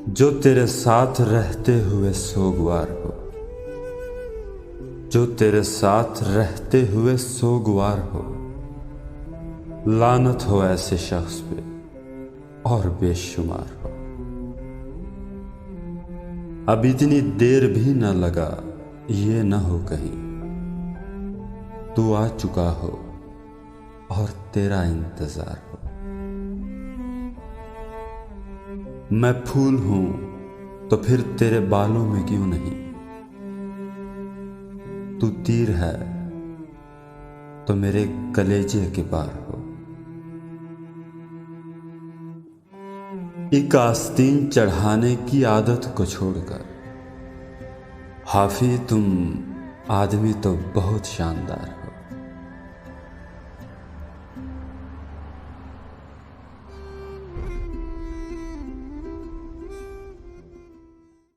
जो तेरे साथ रहते हुए सोगवार हो, जो तेरे साथ रहते हुए सोगवार हो। लानत हो ऐसे शख्स पे और बेशुमार हो। अब इतनी देर भी न लगा, ये न हो कहीं तू आ चुका हो और तेरा इंतजार हो। मैं फूल हूं तो फिर तेरे बालों में क्यों नहीं, तू तीर है तो मेरे कलेजे के पार हो। एक आस्तीन चढ़ाने की आदत को छोड़कर हाफी तुम आदमी तो बहुत शानदार हो।